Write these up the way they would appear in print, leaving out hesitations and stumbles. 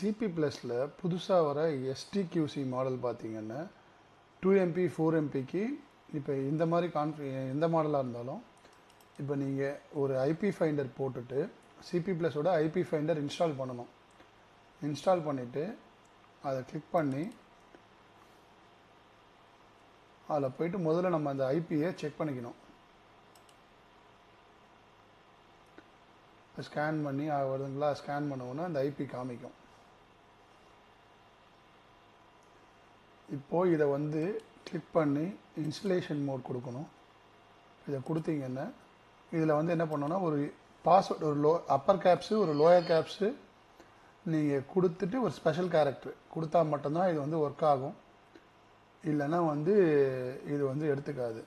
CP ப்ளஸில் புதுசாக வர எஸ்டிக்யூசி மாடல் பார்த்தீங்கன்னா 2MP 4MPக்கு இப்போ இந்த மாதிரி எந்த மாடலாக இருந்தாலும் இப்போ நீங்கள் ஒரு ஐபி ஃபைண்டர் போட்டுட்டு சிபி ப்ளஸோட ஐபி ஃபைண்டர் இன்ஸ்டால் பண்ணணும். இன்ஸ்டால் பண்ணிவிட்டு அதை கிளிக் பண்ணி அதில் போய்ட்டு முதல்ல நம்ம அந்த ஐபியை செக் பண்ணிக்கணும். இப்போ ஸ்கேன் பண்ணி வருதுங்களா, ஸ்கேன் பண்ணோன்னா அந்த ஐபி காமிக்கும். இப்போது இதை வந்து கிளிக் பண்ணி இன்ஸ்டலேஷன் மோட் கொடுக்கணும். இதை கொடுத்தீங்கன்னா இதில் வந்து என்ன பண்ணோன்னா ஒரு பாஸ்வேர்டு, ஒரு அப்பர் கேப்ஸு ஒரு லோயர் கேப்ஸு நீங்கள் கொடுத்துட்டு ஒரு ஸ்பெஷல் கேரக்டர் கொடுத்தா மட்டும்தான் இது வந்து ஒர்க் ஆகும். இல்லைன்னா வந்து இது வந்து எடுத்துக்காது.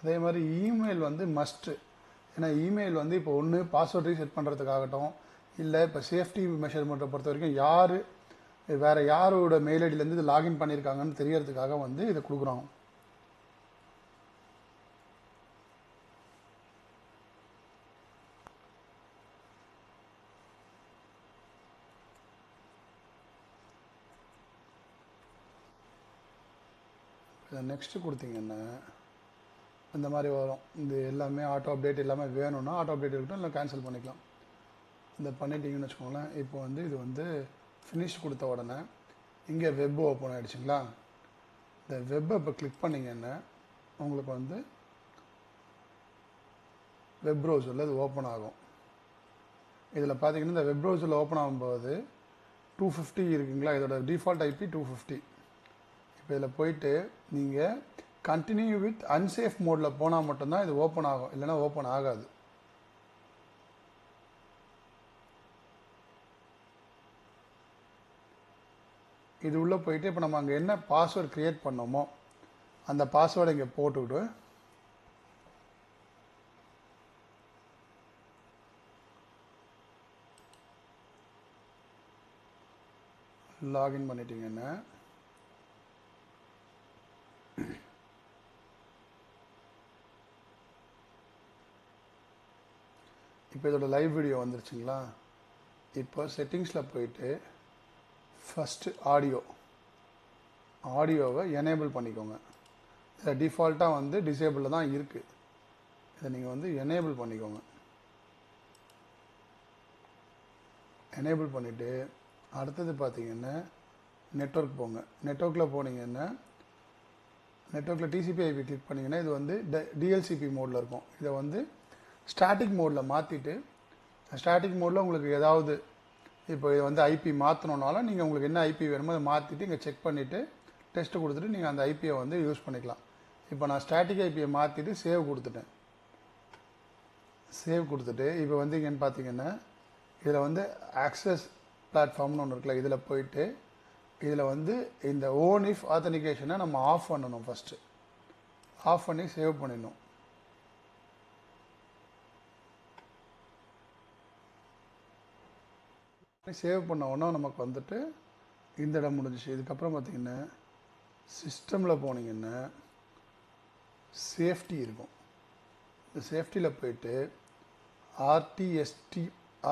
அதே மாதிரி இமெயில் வந்து மஸ்ட்டு. ஏன்னா இமெயில் வந்து இப்போ ஒன்று பாஸ்வேர்ட் ரீசெட் பண்ணுறதுக்காகட்டும், இல்லை இப்போ சேஃப்டி மெஷர்மெண்ட்டை பொறுத்த வரைக்கும் வேறு யாரோட மெயில் ஐடியிலேருந்து இது லாகின் பண்ணியிருக்காங்கன்னு தெரியறதுக்காக வந்து இதை கொடுக்குறோம். இதை நெக்ஸ்ட்டு கொடுத்தீங்கன்னா இந்த மாதிரி வரும். இது எல்லாமே ஆட்டோ அப்டேட் எல்லாமே வேணும்னா ஆட்டோ அப்டேட் இருக்கட்டும், இல்லை கேன்சல் பண்ணிக்கலாம். இந்த பண்ணிட்டீங்கன்னு வச்சுக்கோங்களேன். இப்போ வந்து இது வந்து ஃபினிஷ் கொடுத்த உடனே இங்கே வெப் ஓப்பன் ஆகிடுச்சிங்களா. இந்த வெப்பை இப்போ கிளிக் பண்ணிங்கன்னா உங்களுக்கு வந்து வெப் ப்ரௌசரில் இது ஓப்பன் ஆகும். இதில் பார்த்தீங்கன்னா இந்த வெப் ப்ரௌசரில் ஓப்பன் ஆகும்போது 250 இருக்குங்களா, இதோட டிஃபால்ட் ஐபி 250. இப்போ இதில் போயிட்டு நீங்கள் கண்டினியூ வித் அன்சேஃப் மோடில் போனால் மட்டும்தான் இது ஓப்பன் ஆகும், இல்லைனா ஓப்பன் ஆகாது. இது உள்ளே போயிட்டு இப்போ நம்ம அங்கே என்ன பாஸ்வேர்டு க்ரியேட் பண்ணோமோ அந்த பாஸ்வேர்டை இங்கே போட்டுவிட்டு லாகின் பண்ணிட்டீங்கன்னா இப்போ இதோட லைவ் வீடியோ வந்துருச்சுங்களா. இப்போ செட்டிங்ஸில் போயிட்டு ஃபஸ்ட்டு ஆடியோவை எனேபிள் பண்ணிக்கோங்க. இதில் டிஃபால்ட்டாக வந்து டிசேபிளில் தான் இருக்குது. இதை நீங்கள் வந்து எனேபிள் பண்ணிக்கோங்க. எனேபிள் பண்ணிவிட்டு அடுத்தது பார்த்தீங்கன்னா நெட்வொர்க் போங்க. நெட்வொர்க்கில் போனீங்கன்னா நெட்வொர்க்கில் டிசிபி ஐபி கிளிக் பண்ணிங்கன்னா இது வந்து டிஎல்சிபி மோடில் இருக்கும். இதை வந்து ஸ்டாட்டிக் மோடில் மாற்றிட்டு, ஸ்டாட்டிக் மோடில் உங்களுக்கு ஏதாவது இப்போ இதை வந்து ஐபி மாற்றணுன்னாலும் நீங்கள் உங்களுக்கு என்ன ஐபி வேணுமோ அதை மாற்றிட்டு இங்கே செக் பண்ணிவிட்டு டெஸ்ட்டு கொடுத்துட்டு நீங்கள் அந்த ஐபியை வந்து யூஸ் பண்ணிக்கலாம். இப்போ நான் ஸ்டாட்டிக் ஐபியை மாற்றிட்டு சேவ் கொடுத்துட்டேன். சேவ் கொடுத்துட்டு இப்போ வந்து இங்கேன்னு பார்த்தீங்கன்னா இதில் வந்து ஆக்சஸ் பிளாட்ஃபார்ம்னு ஒன்று இருக்குல்ல, இதில் போயிட்டு இதில் வந்து இந்த ஓன் இஃப் ஆத்தென்டிகேஷனை நம்ம ஆஃப் பண்ணணும். ஃபஸ்ட்டு ஆஃப் பண்ணி சேவ் பண்ணிடணும். சேவ் பண்ண உடனே நமக்கு வந்துட்டு இந்த இடம் முடிஞ்சிச்சு. இதுக்கப்புறம் பார்த்தீங்கன்னா சிஸ்டமில் போனீங்கன்னா சேஃப்டி இருக்கும். இந்த சேஃப்டியில் போயிட்டு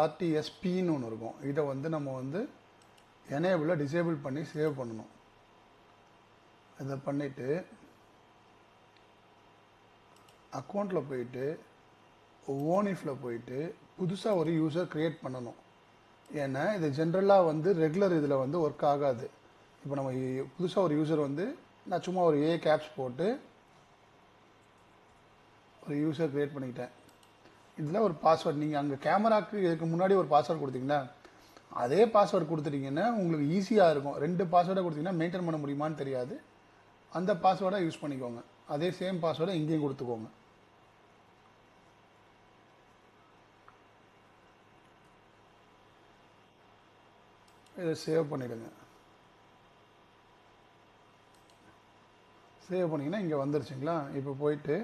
ஆர்டிஎஸ்பின்னு ஒன்று இருக்கும். இதை வந்து நம்ம வந்து எனேபிளை டிசேபிள் பண்ணி சேவ் பண்ணணும். இதை பண்ணிவிட்டு அக்கௌண்ட்டில் போயிட்டு ஓனிஃபில் போயிட்டு புதுசாக ஒரு யூசர் க்ரியேட் பண்ணணும். ஏன்னா இது ஜென்ரலாக வந்து ரெகுலர் இதில் வந்து ஒர்க் ஆகாது. இப்போ நம்ம புதுசாக ஒரு யூசர் வந்து நான் சும்மா ஒரு கேப்ஸ் போட்டு ஒரு யூசர் க்ரியேட் பண்ணிக்கிட்டேன். இதில் ஒரு பாஸ்வேர்டு நீங்கள் அங்கே கேமராக்கு இதுக்கு முன்னாடி ஒரு பாஸ்வேர்டு கொடுத்தீங்கன்னா அதே பாஸ்வேர்டு கொடுத்துட்டீங்கன்னா உங்களுக்கு ஈஸியாக இருக்கும். 2 பாஸ்வேர்டை கொடுத்தீங்கன்னா மெயின்டைன் பண்ண முடியுமான்னு தெரியாது. அந்த பாஸ்வேர்டை யூஸ் பண்ணிக்கோங்க. அதே சேம் பாஸ்வேர்டை இங்கேயும் கொடுத்துக்கோங்க. இதை சேவ் பண்ணிவிடுங்க. சேவ் பண்ணிங்கன்னா இங்கே வந்துருச்சுங்களா. இப்போ போயிட்டு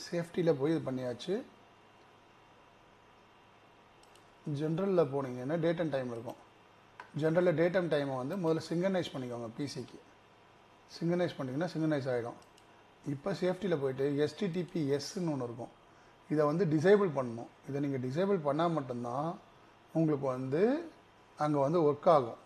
சேஃப்டியில் போய் இது பண்ணியாச்சு. ஜென்ரலில் போனீங்கன்னா டேட் அண்ட் டைம் இருக்கும். ஜென்ரலில் டேட் அண்ட் டைமை வந்து முதல்ல சிங்கனைஸ் பண்ணிக்கோங்க. பிசிக்கு சிங்கனைஸ் பண்ணிங்கன்னா சிங்கனைஸ் ஆகிடும். இப்போ சேஃப்டியில் போயிட்டு STTPSன்னு ஒன்று இருக்கும். இதை வந்து டிசேபிள் பண்ணணும். இதை நீங்கள் டிசேபிள் பண்ணால் மட்டும்தான் உங்களுக்கு வந்து அங்கே வந்து ஒர்க் ஆகும்.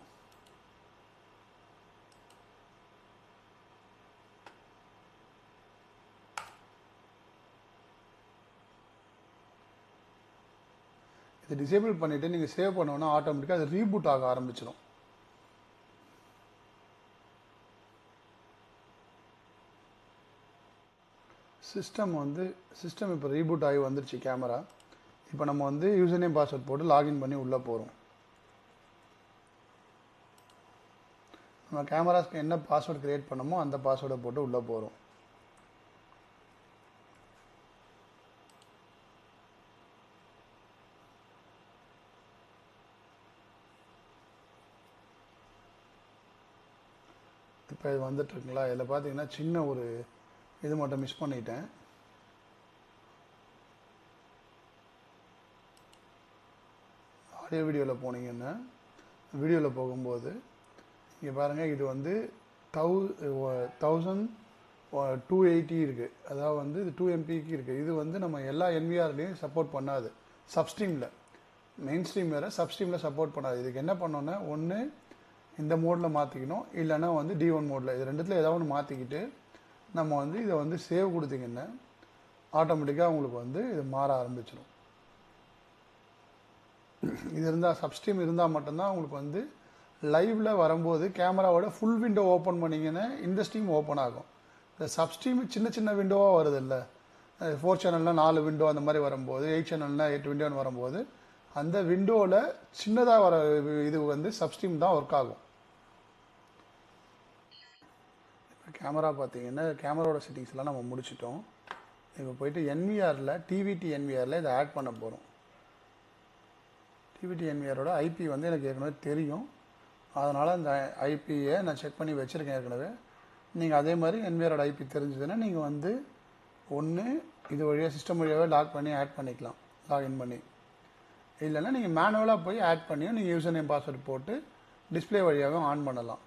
இதை டிசேபிள் பண்ணிவிட்டு நீங்கள் சேவ் பண்ணோன்னா ஆட்டோமேட்டிக்காக அது ரீபூட் ஆக ஆரம்பிச்சிடும். சிஸ்டம் இப்போ ரீபூட் ஆகி வந்துருச்சு கேமரா. இப்போ நம்ம வந்து யூசர் நேம் பாஸ்வேர்ட் போட்டு லாகின் பண்ணி உள்ளே போகிறோம். நம்ம கேமராஸ்க்கு என்ன பாஸ்வேர்டு க்ரியேட் பண்ணமோ அந்த பாஸ்வேர்டை போட்டு உள்ளே போகிறோம். இப்போ இது வந்துட்டுருக்குங்களா? இதில் பார்த்தீங்கன்னா சின்ன ஒரு இது மட்டும் மிஸ் பண்ணிட்டேன். ஆடியோ வீடியோவில் போனீங்கன்னா வீடியோவில் போகும்போது இங்கே பாருங்கள், இது வந்து 1280 இருக்குது. அதாவது வந்து இது 2 MBக்கு இருக்குது. இது வந்து நம்ம எல்லா NVRலையும் சப்போர்ட் பண்ணாது. சப்ஸ்ட்ரீமில் மெயின் ஸ்ட்ரீம் வேறு, சப்ஸ்ட்ரீமில் சப்போர்ட் பண்ணாது. இதுக்கு என்ன பண்ணோன்னா, ஒன்று இந்த மோடில் மாற்றிக்கணும், இல்லைன்னா வந்து D1 மோடில், இது ரெண்டுத்தில் ஏதாவது ஒன்று மாற்றிக்கிட்டு நம்ம வந்து இதை வந்து சேவ் கொடுத்தீங்கன்னா ஆட்டோமேட்டிக்காக உங்களுக்கு வந்து இது மாற ஆரம்பிச்சிடும். இது இருந்தால் சப்ஸ்ட்ரீம் இருந்தால் மட்டும்தான் உங்களுக்கு வந்து லைவில் வரும்போது கேமராவோட ஃபுல் விண்டோ ஓப்பன் பண்ணிங்கன்னா இந்த ஸ்ட்ரீம் ஓப்பன் ஆகும். இந்த சப்ஸ்ட்ரீம் சின்ன சின்ன விண்டோவாக வருது இல்லை, 4 சேனல்னால் 4 விண்டோ அந்த மாதிரி வரும்போது, 8 சேனல்னால் 8 விண்டோன்னு வரும்போது அந்த விண்டோவில் சின்னதாக வர இது வந்து சப்ஸ்ட்ரீம் தான் ஒர்க் ஆகும். கேமரா பார்த்தீங்கன்னா கேமராவோட செட்டிங்ஸ்லாம் நம்ம முடிச்சிட்டோம். இப்போ போயிட்டு NVRல TVT NVRல இதை ஆட் பண்ண போகிறோம். TVT NVRோட IP வந்து எனக்கு ஏற்கனவே தெரியும், அதனால் அந்த ஐபியை நான் செக் பண்ணி வச்சுருக்கேன் ஏற்கனவே. நீங்கள் அதே மாதிரி NVRோட IP தெரிஞ்சதுன்னா நீங்கள் வந்து ஒன்று இது வழியாக சிஸ்டம் வழியாகவே லாக் பண்ணி ஆட் பண்ணிக்கலாம், லாகின் பண்ணி. இல்லைன்னா நீங்கள் மேனுவலாக போய் ஆட் பண்ணியும் நீங்கள் யூசர் நேம் பாஸ்வேர்டு போட்டு டிஸ்பிளே வழியாகவும் ஆன் பண்ணலாம்.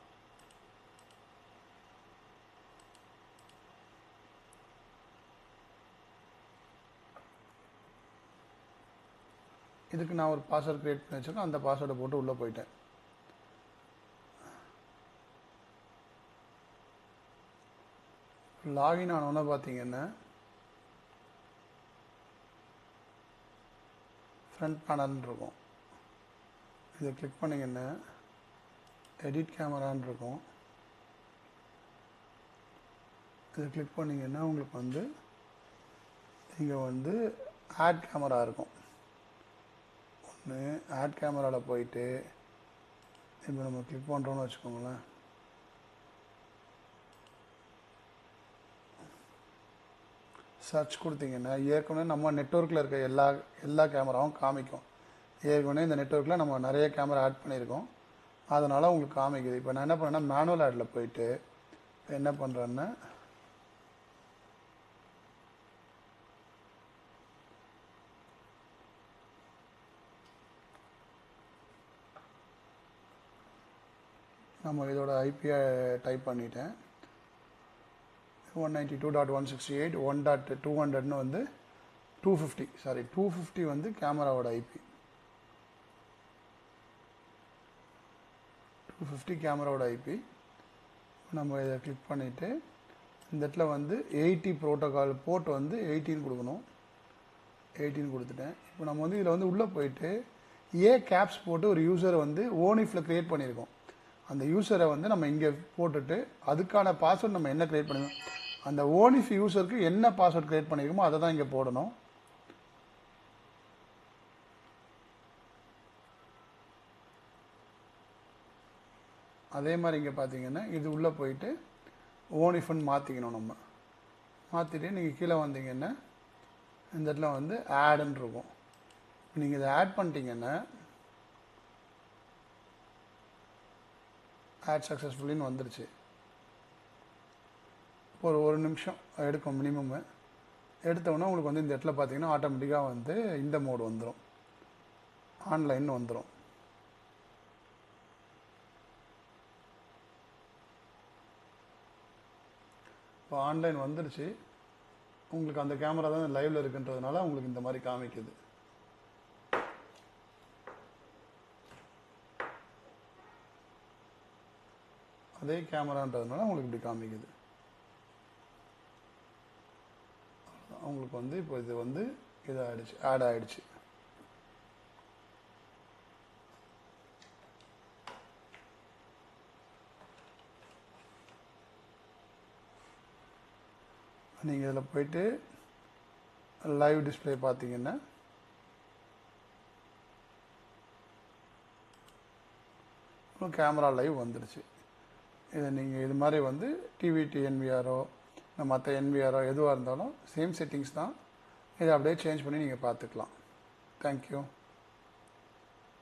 இதுக்கு நான் ஒரு பாஸ்வேர்டு க்ரியேட் பண்ணி வச்சுருக்கேன், அந்த பாஸ்வேர்டை போட்டு உள்ளே போயிட்டேன். லாகின் ஆனோன்னா பார்த்தீங்கன்னா ஃப்ரண்ட் பேனல்னு இருக்கும். இதை கிளிக் பண்ணிங்கன்னா எடிட் கேமரான்னு இருக்கும். இதை கிளிக் பண்ணிங்கன்னா உங்களுக்கு வந்து இங்கே வந்து ஆட் கேமரா இருக்கும். ஒன்று ஆட் கேமராவில் போயிட்டு இப்போ நம்ம கிளிக் பண்ணுறோன்னு வச்சுக்கோங்களேன். சர்ச் கொடுத்தீங்கன்னா ஏற்கனவே நம்ம நெட்வொர்க்கில் இருக்க எல்லா கேமராவும் காமிக்கும். ஏற்கனவே இந்த நெட்வொர்க்கில் நம்ம நிறைய கேமரா ஆட் பண்ணியிருக்கோம், அதனால் உங்களுக்கு காமிக்குது. இப்போ நான் என்ன பண்ணேன்னா மேனுவல் ஆடில் போயிட்டு என்ன பண்ணுறேன்னா நம்ம இதோட ஐபியை டைப் பண்ணிட்டேன். 192.168.1.200 வந்து 250 வந்து கேமராவோட ஐபி. 250 கேமராவோட ஐபி. நம்ம இதை கிளிக் பண்ணிவிட்டு இந்த இடத்துல வந்து 80 ப்ரோட்டோகால் போர்ட் வந்து 18 கொடுக்கணும். 18 கொடுத்துட்டேன். இப்போ நம்ம வந்து இதில் வந்து உள்ளே போயிட்டு கேப்ஸ் போட்டு ஒரு யூசரை வந்து ஓனிஃபில் க்ரியேட் பண்ணியிருக்கோம். அந்த யூசரை வந்து நம்ம இங்கே போட்டுட்டு அதுக்கான பாஸ்வேர்டு நம்ம என்ன க்ரியேட் பண்ணிக்கணும், அந்த ஓனிஃப் யூசருக்கு என்ன பாஸ்வேர்டு க்ரியேட் பண்ணியிருக்கோமோ அதை தான் இங்கே போடணும். அதே மாதிரி இங்கே பார்த்தீங்கன்னா இது உள்ளே போயிட்டு ஓனிஃப்னு மாற்றிக்கணும். நம்ம மாற்றிட்டு நீங்கள் கீழே வந்தீங்கன்னா இந்த இடத்துல வந்து ஆடுன்னு இருக்கும். நீங்கள் இதை ஆட் பண்ணிட்டீங்கன்னா ஆட் சக்ஸஸ்ஃபுல்லின்னு வந்துருச்சு. ஒரு நிமிஷம் எடுக்கும் மினிமம். எடுத்தோன்னா உங்களுக்கு வந்து இந்த இடத்துல பார்த்தீங்கன்னா ஆட்டோமேட்டிக்காக வந்து இந்த மோடு வந்துடும், ஆன்லைன் வந்துடும். இப்போ ஆன்லைன் வந்துருச்சு. உங்களுக்கு அந்த கேமரா தான் லைவ்ல இருக்குன்றதுனால உங்களுக்கு இந்த மாதிரி காமிக்குது. அதே கேமரான்றதுனால உங்களுக்கு இப்படி காமிக்குது. உங்களுக்கு வந்து இப்போ இது வந்து இதாகிடுச்சு, ஆட் ஆகிடுச்சு. நீங்கள் இதில் போயிட்டு லைவ் டிஸ்பிளே பார்த்தீங்கன்னா கேமரா லைவ் வந்துடுச்சு. இதை நீங்கள் இது மாதிரி வந்து டிவிடி என்விஆரோ மற்ற என்விஆரோ எதுவாக இருந்தாலும் சேம் செட்டிங்ஸ் தான். இதை அப்படியே சேஞ்ச் பண்ணி நீங்கள் பார்த்துக்கலாம். தேங்க்யூ.